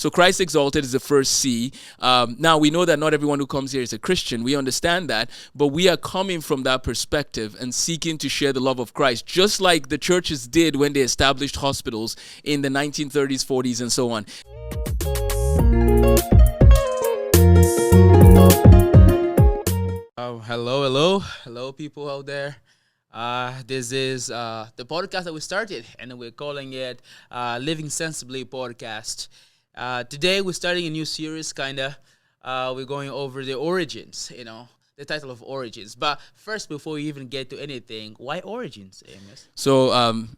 So Christ exalted is the first C. Now we know that not everyone who comes here is a Christian. We understand that, but we are coming from that perspective and seeking to share the love of Christ, just like the churches did when they established hospitals in the 1930s, 40s, and so on. Hello, people out there. This is the podcast that we started, and we're calling it Living Sensibly podcast. Today, we're starting a new series, we're going over the origins, the title of Origins. But first, before we even get to anything, why Origins, Amos? So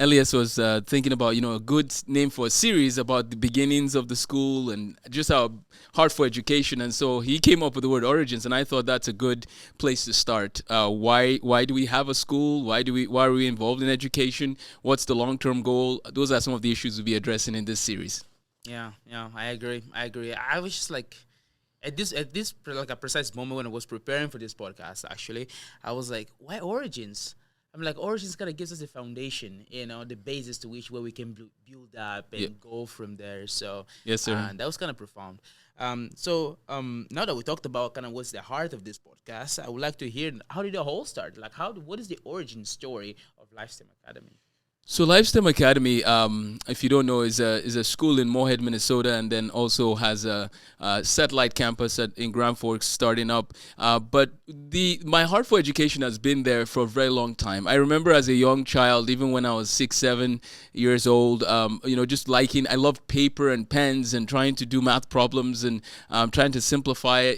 Elias was thinking about, a good name for a series about the beginnings of the school and just our heart for education. And so he came up with the word Origins, and I thought that's a good place to start. Why do we have a school? Why are we involved in education? What's the long-term goal? Those are some of the issues we'll be addressing in this series. Yeah, I agree. I was just like, at this like a precise moment when I was preparing for this podcast, actually, I was like, why Origins? I'm like, Origins kind of gives us a foundation, the basis to which where we can build up and go from there. So yes, sir. That was kind of profound. So now that we talked about kind of what's the heart of this podcast, I would like to hear, how did the whole start? Like, what is the origin story of Lifestem Academy? So Lifestem Academy, if you don't know, is a school in Moorhead, Minnesota, and then also has a satellite campus in Grand Forks starting up. But my heart for education has been there for a very long time. I remember as a young child, even when I was 6, 7 years old, just I loved paper and pens and trying to do math problems and trying to simplify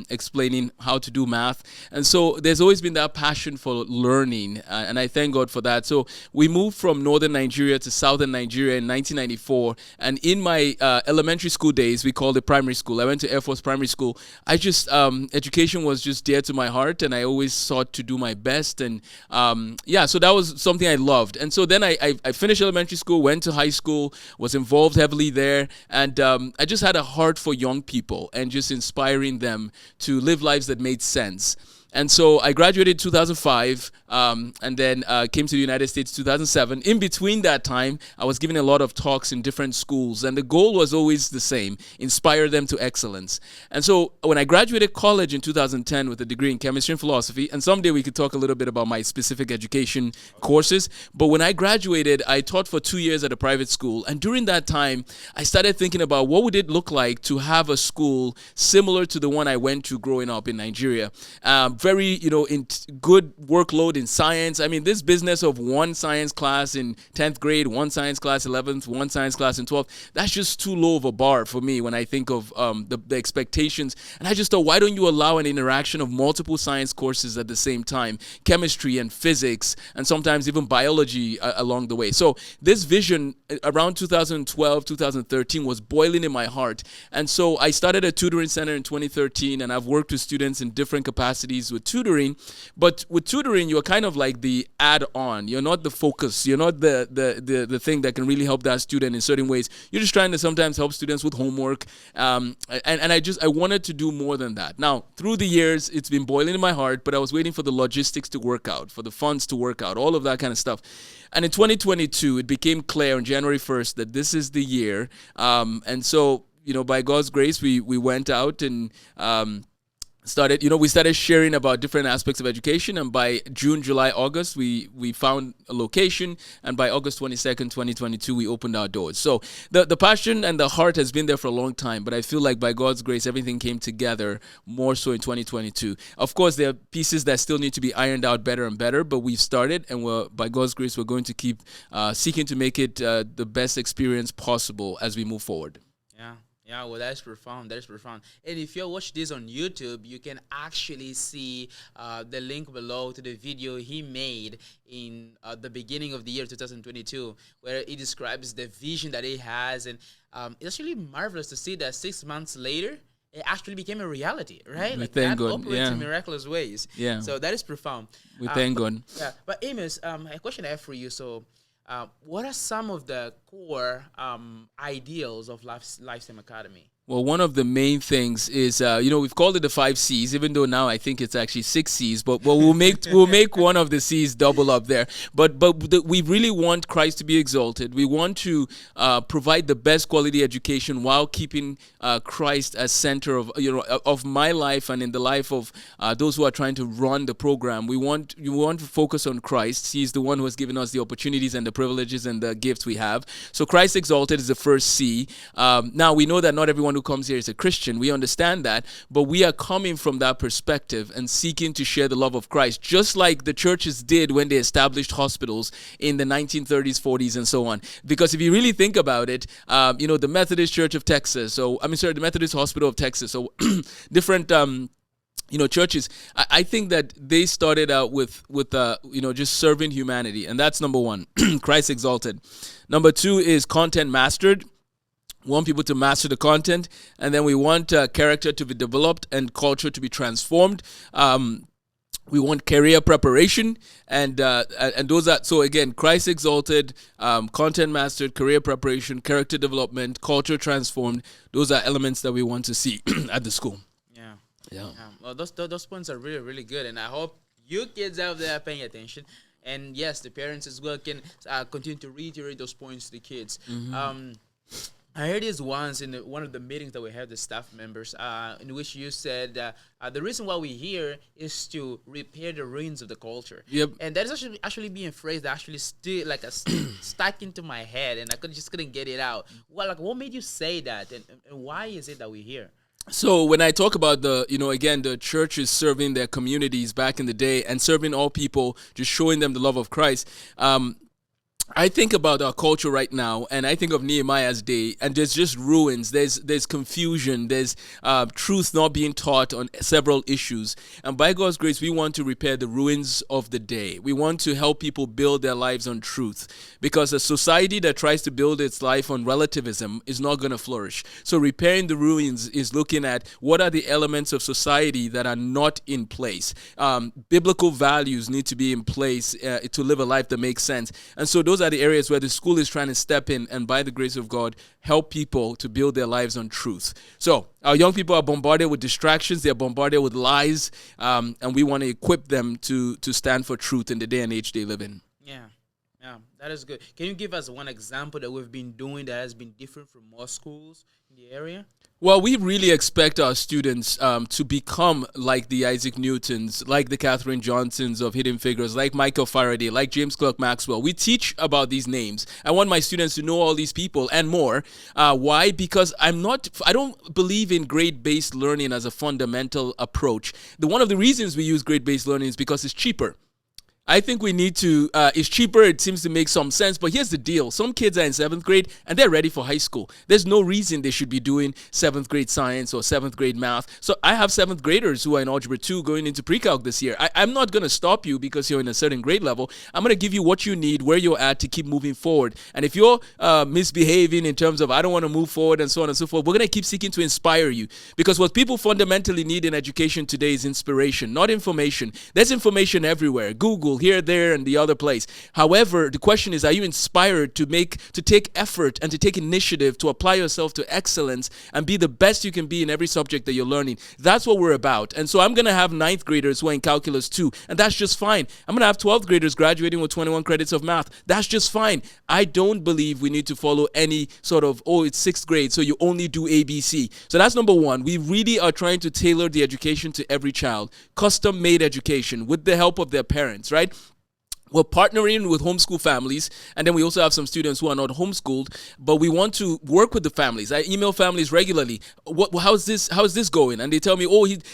explaining how to do math. And so there's always been that passion for learning, and I thank God for that. So we moved from northern Nigeria to southern Nigeria in 1994, and in my elementary school days, we called it primary school. I went to Air Force Primary School. I just education was just dear to my heart, and I always sought to do my best, and so that was something I loved. And so then I finished elementary school, went to high school, was involved heavily there, and I just had a heart for young people and just inspiring them to live lives that made sense. And so I graduated in 2005 and then came to the United States in 2007. In between that time, I was giving a lot of talks in different schools, and the goal was always the same: inspire them to excellence. And so when I graduated college in 2010 with a degree in chemistry and philosophy, and someday we could talk a little bit about my specific education courses, but when I graduated, I taught for 2 years at a private school, and during that time, I started thinking about what would it look like to have a school similar to the one I went to growing up in Nigeria. Very, in good workload in science. I mean, this business of one science class in 10th grade, one science class 11th, one science class in 12th, that's just too low of a bar for me when I think of the expectations. And I just thought, why don't you allow an interaction of multiple science courses at the same time? Chemistry and physics, and sometimes even biology along the way. So this vision around 2012, 2013 was boiling in my heart. And so I started a tutoring center in 2013, and I've worked with students in different capacities with tutoring. But with tutoring, you're kind of like the add-on. You're not the focus. You're not the thing that can really help that student in certain ways. You're just trying to sometimes help students with homework. And I wanted to do more than that. Now, through the years, it's been boiling in my heart, but I was waiting for the logistics to work out, for the funds to work out, all of that kind of stuff. And in 2022, it became clear on January 1st that this is the year. And so, by God's grace, we went out and we started sharing about different aspects of education, and by June, July, August, we found a location, and by August 22nd, 2022, we opened our doors. So the passion and the heart has been there for a long time, but I feel like by God's grace, everything came together more so in 2022. Of course, there are pieces that still need to be ironed out better and better, but we've started, and by God's grace, we're going to keep seeking to make it the best experience possible as we move forward. Yeah, well, that is profound. And if you watch this on YouTube, you can actually see the link below to the video he made in the beginning of the year 2022, where he describes the vision that he has. And it's actually marvelous to see that 6 months later, it actually became a reality, right? We thank God. Operates in miraculous ways. Yeah. So that is profound. We thank God. Yeah. But Amos, a question I have for you. So, what are some of the core ideals of Lifestem Academy? Well, one of the main things is, we've called it the 5 C's, even though now I think it's actually 6 C's. But we'll make one of the C's double up there. But we really want Christ to be exalted. We want to provide the best quality education while keeping Christ as center of my life and in the life of those who are trying to run the program. We want to focus on Christ. He's the one who has given us the opportunities and the privileges and the gifts we have. So Christ exalted is the first C. Now we know that not everyone who comes here is a Christian. We understand that, but we are coming from that perspective and seeking to share the love of Christ, just like the churches did when they established hospitals in the 1930s, 40s, and so on. Because if you really think about it, the Methodist Church of Texas, the Methodist Hospital of Texas, so different churches. I think that they started out with just serving humanity, and that's number one. Christ exalted. Number two is content mastered. We want people to master the content, and then we want character to be developed and culture to be transformed. We want career preparation, and those are, so again, Christ exalted, content mastered, career preparation, character development, culture transformed. Those are elements that we want to see at the school. Yeah. Well, those points are really, really good, and I hope you kids out there are paying attention. And yes, the parents as well can continue to reiterate those points to the kids. Mm-hmm. I heard this once in one of the meetings that we had with staff members, in which you said the reason why we're here is to repair the ruins of the culture. Yep. And that is actually being a phrase that actually still stuck into my head, and I couldn't get it out. Well, what made you say that, and why is it that we're here? So when I talk about the churches serving their communities back in the day and serving all people, just showing them the love of Christ, I think about our culture right now, and I think of Nehemiah's day, and there's just ruins. There's confusion. There's truth not being taught on several issues. And by God's grace, we want to repair the ruins of the day. We want to help people build their lives on truth, because a society that tries to build its life on relativism is not going to flourish. So repairing the ruins is looking at what are the elements of society that are not in place. Biblical values need to be in place to live a life that makes sense. And so those are the areas where the school is trying to step in and, by the grace of God, help people to build their lives on truth. So our young people are bombarded with distractions. They're bombarded with lies, and we want to equip them to stand for truth in the day and age they live in. Yeah, that is good. Can you give us one example that we've been doing that has been different from most schools in the area? Well, we really expect our students to become like the Isaac Newtons, like the Katherine Johnsons of Hidden Figures, like Michael Faraday, like James Clerk Maxwell. We teach about these names. I want my students to know all these people and more. Why? Because I don't believe in grade-based learning as a fundamental approach. One of the reasons we use grade-based learning is because it's cheaper. I think we need to, it's cheaper, it seems to make some sense, but here's the deal. Some kids are in 7th grade and they're ready for high school. There's no reason they should be doing 7th grade science or 7th grade math. So I have 7th graders who are in Algebra 2 going into pre-calc this year. I'm not going to stop you because you're in a certain grade level. I'm going to give you what you need, where you're at to keep moving forward. And if you're misbehaving in terms of I don't want to move forward and so on and so forth, we're going to keep seeking to inspire you. Because what people fundamentally need in education today is inspiration, not information. There's information everywhere. Google, here, there, and the other place. However, the question is, are you inspired to take effort and to take initiative to apply yourself to excellence and be the best you can be in every subject that you're learning? That's what we're about. And so I'm going to have 9th graders who are in Calculus 2, and that's just fine. I'm going to have 12th graders graduating with 21 credits of math. That's just fine. I don't believe we need to follow any sort of, it's 6th grade, so you only do ABC. So that's number one. We really are trying to tailor the education to every child. Custom-made education with the help of their parents, right? We're partnering with homeschool families, and then we also have some students who are not homeschooled, but we want to work with the families. I email families regularly. How is this going? And they tell me,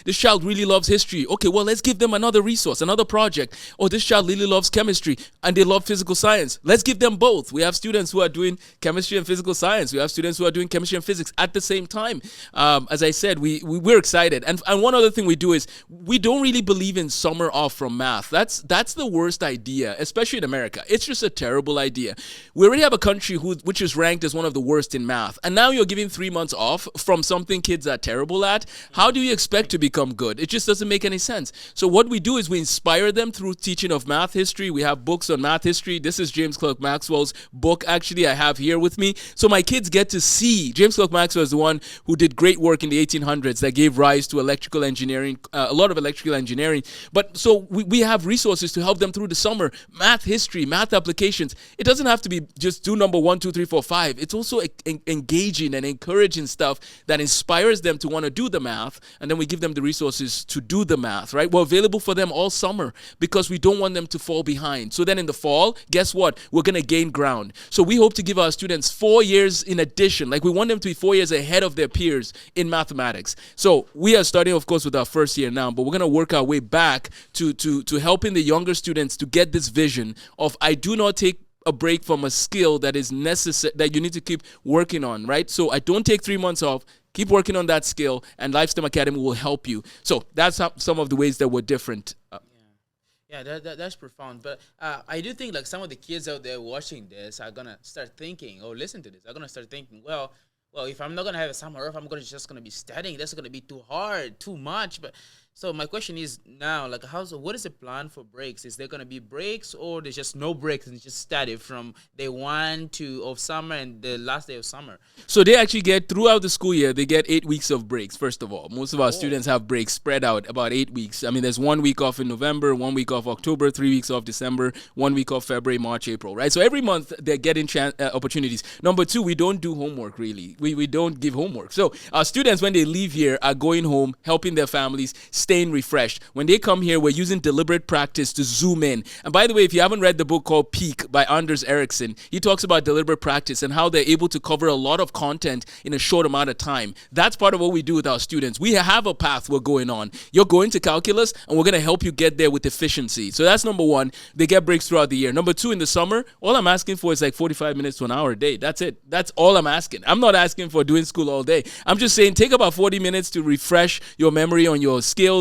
this child really loves history. Okay, well, let's give them another resource, another project. This child really loves chemistry, and they love physical science. Let's give them both. We have students who are doing chemistry and physical science. We have students who are doing chemistry and physics at the same time. As I said, we're excited. And one other thing we do is we don't really believe in summer off from math. That's the worst idea. idea, especially in America. It's just a terrible idea. We already have a country which is ranked as one of the worst in math. And now you're giving 3 months off from something kids are terrible at. How do you expect to become good? It just doesn't make any sense. So what we do is we inspire them through teaching of math history. We have books on math history. This is James Clerk Maxwell's book, actually, I have here with me. So my kids get to see. James Clerk Maxwell is the one who did great work in the 1800s that gave rise to electrical engineering, a lot of electrical engineering. But so we have resources to help them through the summer. Math history, math applications. It doesn't have to be just do number 1, 2, 3, 4, 5. It's also engaging and encouraging stuff that inspires them to want to do the math. And then we give them the resources to do the math, right? We're available for them all summer because we don't want them to fall behind. So then in the fall, guess what? We're going to gain ground. So we hope to give our students 4 years in addition. Like we want them to be 4 years ahead of their peers in mathematics. So we are starting, of course, with our first year now, but we're going to work our way back to helping the younger students to get this vision of I do not take a break from a skill that is necessary, that you need to keep working on, right? So I don't take 3 months off. Keep working on that skill, and Lifestem Academy will help you. So that's some of the ways that we're different. Yeah, that's profound. But I do think like some of the kids out there watching this are gonna start thinking, or listen to this, are gonna start thinking, well, if I'm not gonna have a summer off, I'm just gonna be studying. That's gonna be too hard, too much. But so my question is now, like, what is the plan for breaks? Is there gonna be breaks, or there's just no breaks and just study from day 1 of summer and the last day of summer? So they actually get throughout the school year, they get 8 weeks of breaks. First of all, most of our students have breaks spread out about 8 weeks. I mean, there's 1 week off in November, 1 week off October, 3 weeks off December, 1 week off February, March, April, right? So every month they're getting opportunities. Number 2, we don't do homework really. We don't give homework. So our students, when they leave here, are going home, helping their families, staying refreshed. When they come here, we're using deliberate practice to zoom in. And by the way, if you haven't read the book called Peak by Anders Ericsson, he talks about deliberate practice and how they're able to cover a lot of content in a short amount of time. That's part of what we do with our students. We have a path we're going on. You're going to calculus, and we're going to help you get there with efficiency. So that's number 1. They get breaks throughout the year. Number 2, in the summer, all I'm asking for is like 45 minutes to an hour a day. That's it. That's all I'm asking. I'm not asking for doing school all day. I'm just saying take about 40 minutes to refresh your memory on your skills.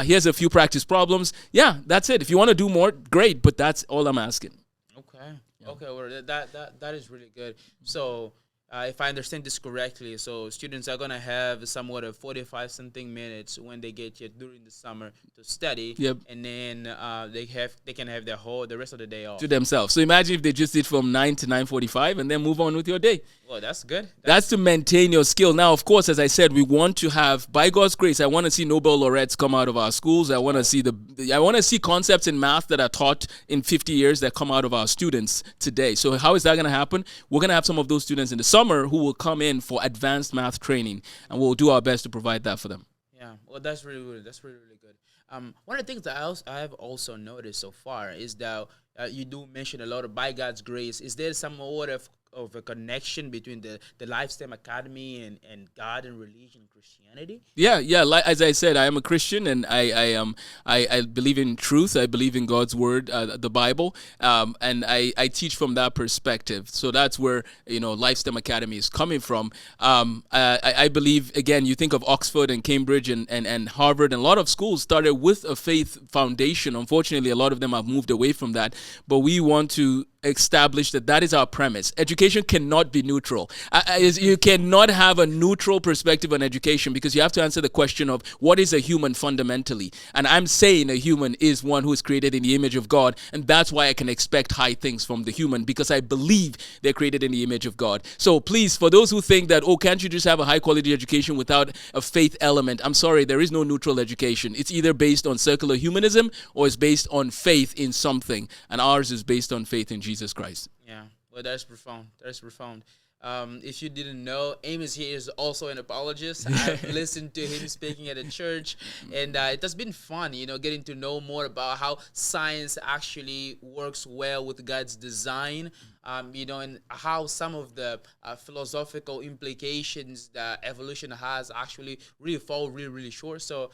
Here's a few practice problems. Yeah, that's it. If you want to do more, great, but that's all I'm asking. Okay. Yeah. Okay, well, that is really good. So if I understand this correctly, so students are gonna have somewhat of 45 something minutes when they get here during the summer to study. Yep. And then they can have the rest of the day off To themselves. So imagine if they just did from 9 to 9:45 and then move on with your day. Well, that's good. That's to maintain your skill. Now, of course, as I said, we want to have, by God's grace, I want to see Nobel laureates come out of our schools. I want to see concepts in math that are taught in 50 years that come out of our students today. So how is that going to happen? We're going to have some of those students in the summer who will come in for advanced math training, and we'll do our best to provide that for them. Yeah, well, that's really good. That's really, really good. One of the things that I have also noticed so far is that you do mention a lot of by God's grace. Is there some sort of a connection between the Lifestem Academy and God and religion and Christianity? Yeah. Like, as I said, I am a Christian, and I believe in truth. I believe in God's word, the Bible, and I teach from that perspective. So that's where Lifestem Academy is coming from. I believe, again, you think of Oxford and Cambridge and Harvard, and a lot of schools started with a faith foundation. Unfortunately, a lot of them have moved away from that, but we want to establish that is our premise. Education cannot be neutral. You cannot have a neutral perspective on education, because you have to answer the question of what is a human fundamentally. And I'm saying a human is one who is created in the image of God, and that's why I can expect high things from the human, because I believe they're created in the image of God. So please, for those who think that, can't you just have a high quality education without a faith element? I'm sorry, there is no neutral education. It's either based on circular humanism or it's based on faith in something, and ours is based on faith in Jesus Christ. Yeah, well, that's profound. That's profound. If you didn't know, Amos here is also an apologist. I've listened to him speaking at a church, and it has been fun, getting to know more about how science actually works well with God's design, and how some of the philosophical implications that evolution has actually really fall really, really short. So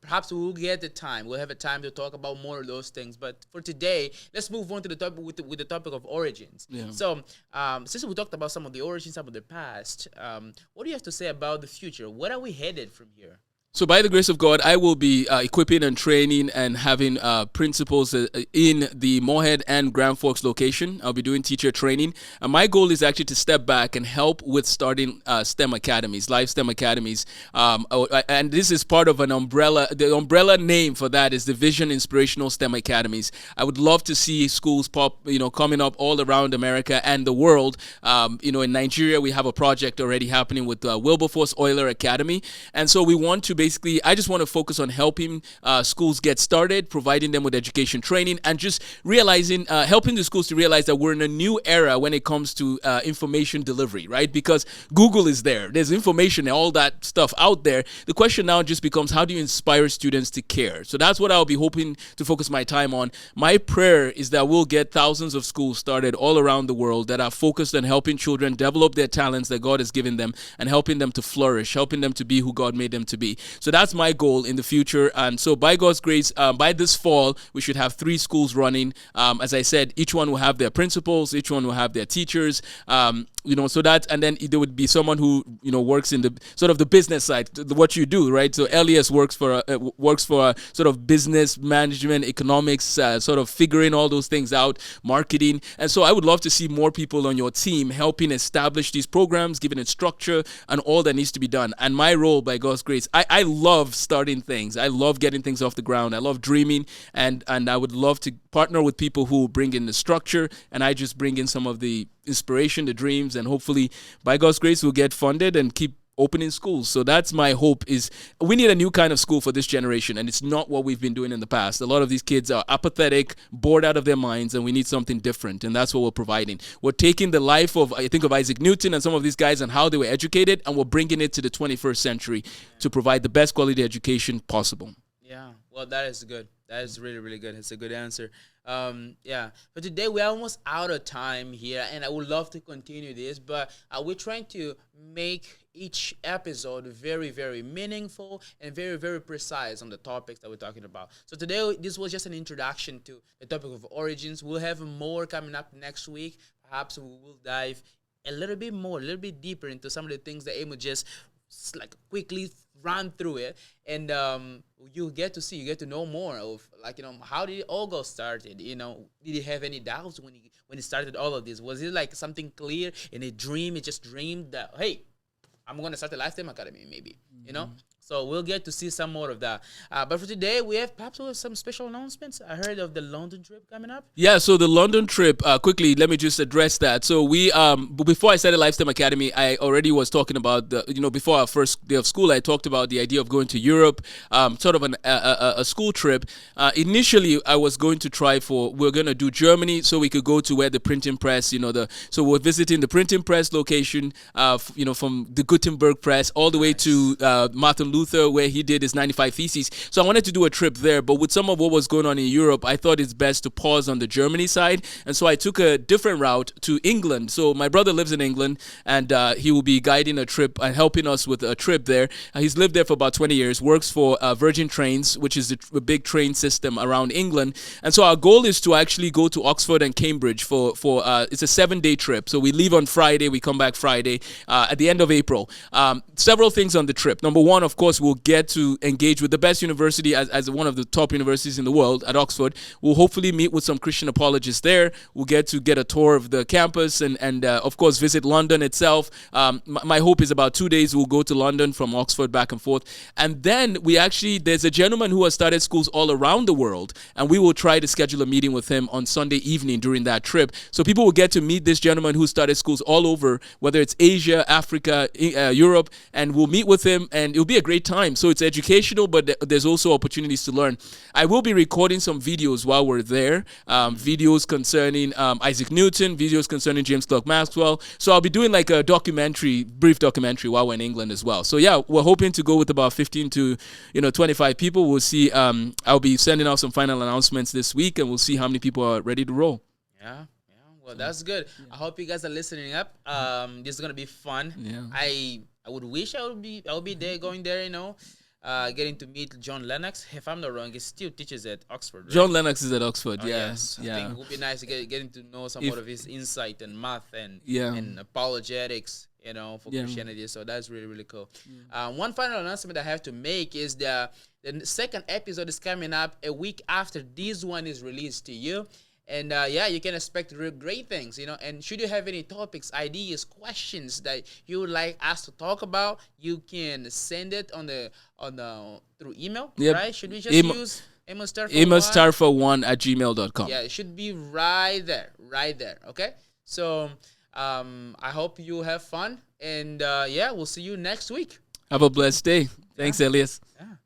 perhaps we'll get the time. We'll have a time to talk about more of those things. But for today, let's move on to the topic with the topic of origins. Yeah. So since we talked about some of the origins, some of the past, what do you have to say about the future? Where are we headed from here? So by the grace of God, I will be equipping and training and having principals in the Morehead and Grand Forks location. I'll be doing teacher training. And my goal is actually to step back and help with starting STEM academies, live STEM academies. And this is part of an umbrella. The umbrella name for that is the Vision Inspirational STEM Academies. I would love to see schools coming up all around America and the world. In Nigeria, we have a project already happening with Wilberforce Euler Academy. And so we want to basically, I just want to focus on helping schools get started, providing them with education training, and just realizing, helping the schools to realize that we're in a new era when it comes to information delivery, right? Because Google is there. There's information and all that stuff out there. The question now just becomes, how do you inspire students to care? So that's what I'll be hoping to focus my time on. My prayer is that we'll get thousands of schools started all around the world that are focused on helping children develop their talents that God has given them and helping them to flourish, helping them to be who God made them to be. So that's my goal in the future. And so by God's grace, by this fall, we should have 3 schools running. As I said, each one will have their principals, each one will have their teachers, so that, and then there would be someone who, works in the sort of the business side, what you do, right? So Elias works for sort of business management, economics, sort of figuring all those things out, marketing. And so I would love to see more people on your team helping establish these programs, giving it structure and all that needs to be done. And my role, by God's grace, I love starting things. I love getting things off the ground. I love dreaming, and I would love to partner with people who bring in the structure, and I just bring in some of the inspiration, the dreams, and hopefully by God's grace we'll get funded and keep opening schools. So that's my hope. Is we need a new kind of school for this generation, and it's not what we've been doing in the past. A lot of these kids are apathetic, bored out of their minds, and we need something different, and that's what we're providing. We're taking the life of, I think, of Isaac Newton and some of these guys and how they were educated, and we're bringing it to the 21st century to provide the best quality education possible. Yeah, well, that is good. That is really, really good. It's a good answer. But today we're almost out of time here, and I would love to continue this, but we're trying to make each episode very, very meaningful and very, very precise on the topics that we're talking about. So today, this was just an introduction to the topic of origins. We'll have more coming up next week. Perhaps we will dive a little bit more, a little bit deeper into some of the things that Amos just quickly run through it, and you get to know more of how did it all go started. Did he have any doubts when he started all of this? Was it like something clear in a dream? He just dreamed that, hey, I'm gonna start a lifetime academy, maybe. So we'll get to see some more of that. But for today, we have some special announcements. I heard of the London trip coming up. Yeah, so the London trip, quickly, let me just address that. So we, before I started Lifetime Academy, I already was talking about, before our first day of school, I talked about the idea of going to Europe, sort of a school trip. Initially, I was going to we're going to do Germany so we could go to where the printing press, so we're visiting the printing press location, from the Gutenberg press all the way to Martin Luther, where he did his 95 Theses. So I wanted to do a trip there, but with some of what was going on in Europe, I thought it's best to pause on the Germany side. And so I took a different route to England. So my brother lives in England, and he will be guiding a trip and helping us with a trip there. He's lived there for about 20 years, works for Virgin Trains, which is a big train system around England. And so our goal is to actually go to Oxford and Cambridge for it's a 7-day trip. So we leave on Friday, we come back Friday at the end of April. Several things on the trip. Number one, of course, we'll get to engage with the best university as one of the top universities in the world at Oxford. We'll hopefully meet with some Christian apologists there. We'll get a tour of the campus and of course, visit London itself. My hope is about 2 days we'll go to London from Oxford back and forth. And then there's a gentleman who has started schools all around the world, and we will try to schedule a meeting with him on Sunday evening during that trip. So people will get to meet this gentleman who started schools all over, whether it's Asia, Africa, Europe, and we'll meet with him, and it'll be a great time. So it's educational, but there's also opportunities to learn. I will be recording some videos while we're there, videos concerning Isaac Newton, videos concerning James Clerk Maxwell. So I'll be doing like a brief documentary while we're in England as well. So yeah, we're hoping to go with about 15 to 25 people. We'll see. I'll be sending out some final announcements this week, and we'll see how many people are ready to roll. Yeah. Well, that's good. Yeah. I hope you guys are listening up. This is gonna be fun. Yeah. I would wish I would be there, going there. Getting to meet John Lennox. If I'm not wrong, he still teaches at Oxford. Right? John Lennox is at Oxford. Oh, yeah. Yes. I think it would be nice to getting to know some more of his insight and math and apologetics for Yeah. Christianity. So that's really, really cool. One final announcement I have to make is the second episode is coming up a week after this one is released to you. And you can expect real great things, And should you have any topics, ideas, questions that you would like us to talk about, you can send it through email, Yep. right? Should we just use Amos Tarfa AmosTarfa1@gmail.com. Yeah, it should be right there, okay? So I hope you have fun, and we'll see you next week. Have a blessed day. Thanks, Elias. Yeah.